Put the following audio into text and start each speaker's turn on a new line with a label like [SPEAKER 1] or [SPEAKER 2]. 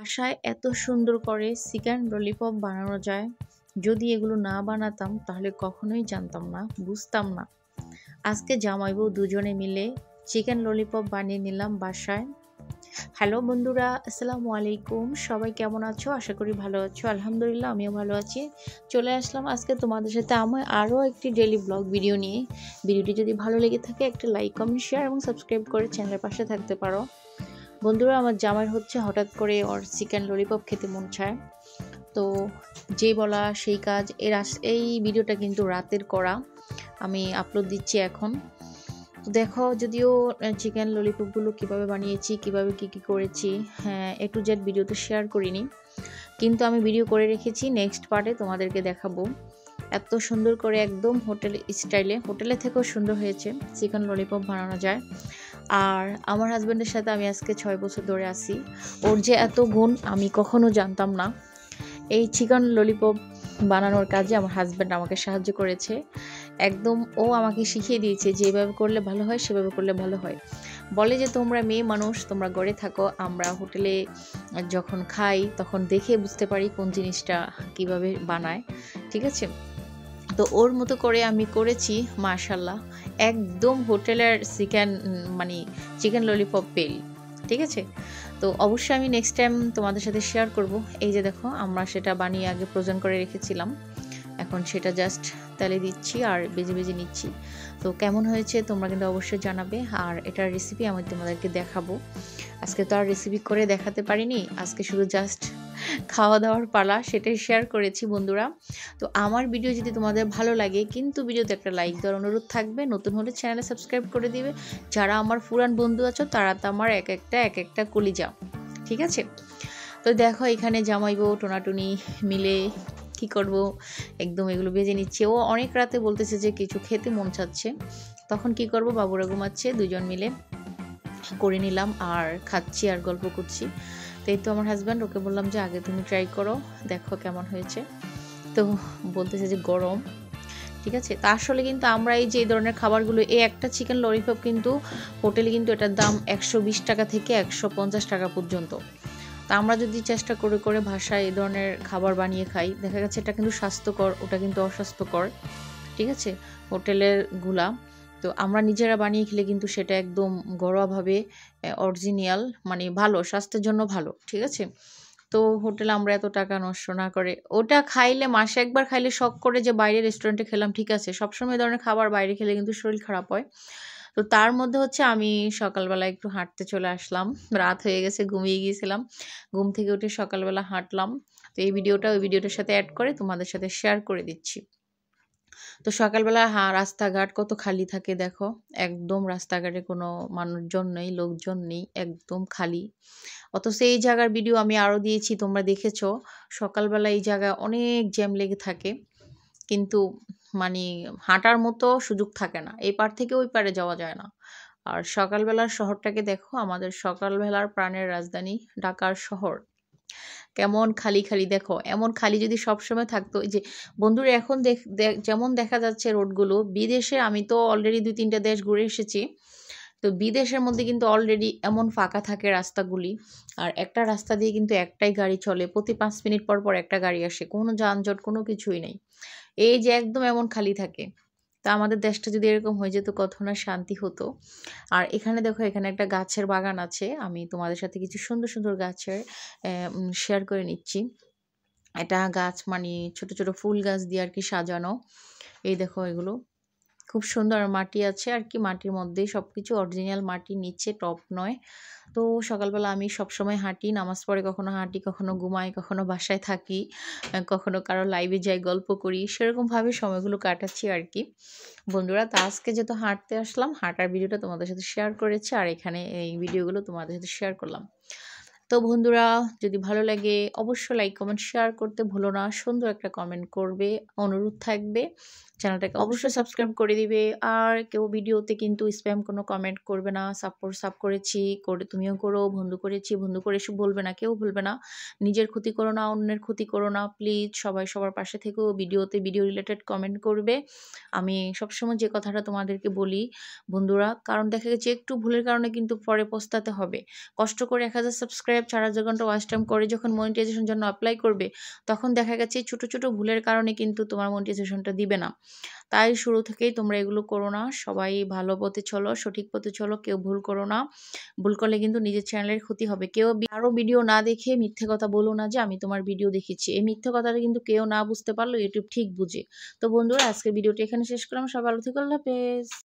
[SPEAKER 1] বাসায় এত সুন্দর করে চিকেন ললিপপ বানানো যায়। যদি এগুলো না বানাতাম তাহলে কখনোই জানতাম না, বুঝতাম না। আজকে জামাই বউ দুজনে মিলে চিকেন ললিপপ বানিয়ে নিলাম বাসায়। হ্যালো বন্ধুরা, আসসালামু আলাইকুম। সবাই কেমন আছো? আশা করি ভালো আছো। আলহামদুলিল্লাহ আমিও ভালো আছি। চলে আসলাম আজকে তোমাদের সাথে আমার আরও একটি ডেইলি ব্লগ ভিডিও নিয়ে। ভিডিওটি যদি ভালো লেগে থাকে একটা লাইক, কমেন্ট, শেয়ার এবং সাবস্ক্রাইব করে চ্যানেলের পাশে থাকতে পারো। বন্ধুরা, আমার জামাইয়ের হঠাৎ করে ওর চিকেন ললিপপ খেতে মন চায়। তো যেই বলা সেই কাজ। এই ভিডিওটা কিন্তু রাতের করা, আমি আপলোড দিচ্ছি এখন। তো দেখো, যদিও চিকেন ললিপপগুলো কীভাবে বানিয়েছি, কীভাবে কী করেছি, হ্যাঁ A to Z ভিডিওতে শেয়ার করিনি, কিন্তু আমি ভিডিও করে রেখেছি। নেক্সট পার্টে তোমাদেরকে দেখাবো। এত সুন্দর করে একদম হোটেল স্টাইলে, হোটেলের থেকেও সুন্দর হয়েছে চিকেন ললিপপ বানানো যায়। আর আমার হাজব্যান্ডের সাথে আমি আজকে 6 বছর ধরে আছি। ওর যে এত গুণ আমি কখনো জানতাম না। এই চিকেন ললিপপ বানানোর কাজে আমার হাজব্যান্ড আমাকে সাহায্য করেছে। একদম ও আমাকে শিখিয়ে দিয়েছে যে এভাবে করলে ভালো হয়, সেভাবে করলে ভালো হয়। বলে যে তোমরা মেয়ে মানুষ, তোমরা ঘরে থাকো, আমরা হোটেলে যখন খাই তখন দেখে বুঝতে পারি কোন জিনিসটা কিভাবে বানায়। ঠিক আছে, তো ওর মতো করে আমি করেছি। মাশাল্লাহ, একদম হোটেলের চিকেন ললিপপ পেল। ঠিক আছে, তো অবশ্যই আমি নেক্সট টাইম তোমাদের সাথে শেয়ার করব। এই যে দেখো, আমরা সেটা বানিয়ে আগে ফ্রোজেন করে রেখেছিলাম, এখন সেটা জাস্ট তেলে দিচ্ছি আর বেজে বেজে নিচ্ছি। তো কেমন হয়েছে তোমরা কিন্তু অবশ্যই জানাবে। আর এটার রেসিপি আমি তোমাদেরকে দেখাবো। আজকে তো আর রেসিপি করে দেখাতে পারিনি, আজকে শুধু জাস্ট খাওয়া দাওয়ার পালা, সেটাই শেয়ার করেছি বন্ধুরা। তো আমার ভিডিও যদি তোমাদের ভালো লাগে, কিন্তু ভিডিওতে একটা লাইক দেওয়ার অনুরোধ থাকবে। নতুন হলে চ্যানেলে সাবস্ক্রাইব করে দিবে। যারা আমার পুরান বন্ধু আছো তারা তো আমার এক একটা কলিজা। ঠিক আছে, তো দেখো এখানে জামাই বউ টোনাটুনি মিলে কি করব, একদম এগুলো ভেজে নিচ্ছে। ও অনেক রাতে বলতেছে যে কিছু খেতে মন চাচ্ছে, তখন কি করব, বাবুরা ঘুমাচ্ছে, দুজন মিলে করে নিলাম আর খাচ্ছি আর গল্প করছি। তো এই তো আমার হাজব্যান্ড, ওকে বললাম যে আগে তুমি ট্রাই করো, দেখো কেমন হয়েছে। তো বলতেছে যে গরম। ঠিক আছে, তা আসলে কিন্তু আমরা এই যে এই ধরনের খাবারগুলো, এই একটা চিকেন ললিপপ কিন্তু হোটেলে কিন্তু এটার দাম 120 টাকা থেকে 150 টাকা পর্যন্ত। তা আমরা যদি চেষ্টা করে করে বাসায় এই ধরনের খাবার বানিয়ে খাই, দেখা যাচ্ছে এটা কিন্তু স্বাস্থ্যকর, ওটা কিন্তু অস্বাস্থ্যকর। ঠিক আছে, হোটেলের গুলা। তো আমরা নিজেরা বানিয়ে খেলে কিন্তু সেটা একদম ঘরোয়াভাবে অরিজিনাল, ভালো, স্বাস্থ্যের জন্য ভালো। ঠিক আছে, তো হোটেলে আমরা এত টাকা নষ্ট না করে ওটা খাইলে, মাসে একবার খাইলে শখ করে যে বাইরে রেস্টুরেন্টে খেলাম, ঠিক আছে, সবসময় এই ধরনের খাবার বাইরে খেলে কিন্তু শরীর খারাপ হয়। তো তার মধ্যে হচ্ছে আমি সকালবেলা একটু হাঁটতে চলে আসলাম। রাত হয়ে গেছে, ঘুমিয়ে গিয়েছিলাম, ঘুম থেকে উঠে সকালবেলা হাঁটলাম। তো এই ভিডিওটা ওই ভিডিওটার সাথে অ্যাড করে তোমাদের সাথে শেয়ার করে দিচ্ছি। তো সকালবেলা রাস্তাঘাট কত খালি থাকে দেখো, একদম রাস্তাঘাটে কোনো মানুষজন নেই, লোকজন নেই, একদম খালি। অথচ এই জায়গার ভিডিও আমি আরও দিয়েছি, তোমরা দেখেছো। সকালবেলা এই জায়গায় অনেক জ্যাম লেগে থাকে, কিন্তু মানে হাঁটার মতো সুযোগ থাকে না, এই পার থেকে ওই পারে যাওয়া যায় না। আর সকালবেলার শহরটাকে দেখো, আমাদের সকালবেলার প্রাণের রাজধানী ঢাকার শহর কেমন খালি খালি। দেখো, এমন খালি যদি সবসময় থাকতো, এই যে বন্ধুরা এখন যেমন দেখা যাচ্ছে রোডগুলো, বিদেশে আমি তো অলরেডি 2-3টা দেশ ঘুরে এসেছি। তো বিদেশের মধ্যে কিন্তু অলরেডি এমন ফাঁকা থাকে রাস্তাগুলি, আর একটা রাস্তা দিয়ে কিন্তু একটাই গাড়ি চলে, প্রতি 5 মিনিট পর পর একটা গাড়ি আসে, কোনো যানজট কোনো কিছুই নেই। এই যে একদম এমন খালি থাকে। তা আমাদের দেশটা যদি এরকম হয়ে যেত কত না শান্তি হতো। আর এখানে দেখো, এখানে একটা গাছের বাগান আছে, আমি তোমাদের সাথে কিছু সুন্দর সুন্দর গাছের শেয়ার করে নিচ্ছি। এটা গাছ ছোট ছোট ফুল গাছ দিয়ে আর কি সাজানো। এই দেখো, এগুলো খুব সুন্দর মাটি আছে আর কি, মাটির মধ্যেই সবকিছু অরিজিনাল মাটি, নিচে টপ নয়। তো সকালবেলা আমি সবসময় হাঁটি, নামাজ পড়ে কখনো হাঁটি, কখনো ঘুমাই, কখনো বাসায় থাকি, কখনো কারো লাইভে যাই, গল্প করি, সেরকমভাবে সময়গুলো কাটাচ্ছি আর কি বন্ধুরা। তো আজকে যেহেতু হাঁটতে আসলাম, হাঁটার ভিডিওটা তোমাদের সাথে শেয়ার করেছি, আর এখানে এই ভিডিওগুলো তোমাদের সাথে শেয়ার করলাম। তো বন্ধুরা, যদি ভালো লাগে অবশ্যই লাইক, কমেন্ট, শেয়ার করতে ভুলো না। সুন্দর একটা কমেন্ট করবে, অনুরোধ থাকবে। চ্যানেলটাকে অবশ্যই সাবস্ক্রাইব করে দিবে। আর কেউ ভিডিওতে কিন্তু স্প্যাম কোনো কমেন্ট করবে না। সাব করেছি, তুমিও করো, বন্ধু করেছি, বন্ধু করে এসব বলবে না, কেউ বলবে না। নিজের ক্ষতি করো না, অন্যের ক্ষতি করো না। প্লিজ সবাই সবার পাশে থেকেও ভিডিওতে ভিডিও রিলেটেড কমেন্ট করবে। আমি সবসময় যে কথাটা তোমাদেরকে বলি বন্ধুরা, কারণ দেখা গেছে একটু ভুলের কারণে কিন্তু পরে পস্তাতে হবে। কষ্ট করে 1000 সাবস্ক্রাইব 4000 ঘন্টা ওয়াচ টাইম করে যখন মনিটাইজেশন জন্য অ্যাপ্লাই করবে, তখন দেখা গেছে ছোট ছোট ভুলের কারণে কিন্তু তোমার মনিটাইজেশনটা দিবে না। তাই শুরু থেকেই তোমরা এগুলো করো না। সবাই ভালো পথে চলো, সঠিক পথে চলো, কেউ ভুল করো না। ভুল করলে কিন্তু নিজের চ্যানেলের ক্ষতি হবে। কেউ আরো ভিডিও না দেখে মিথ্যে কথা বলো না যে আমি তোমার ভিডিও দেখেছি। এই মিথ্যে কথাটা কিন্তু কেউ না বুঝতে পারলো ইউটিউব ঠিক বুঝে। তো বন্ধুরা, আজকের ভিডিওটি এখানে শেষ করলাম। সবাই ভালো থেকো, আল্লাহ হাফেজ।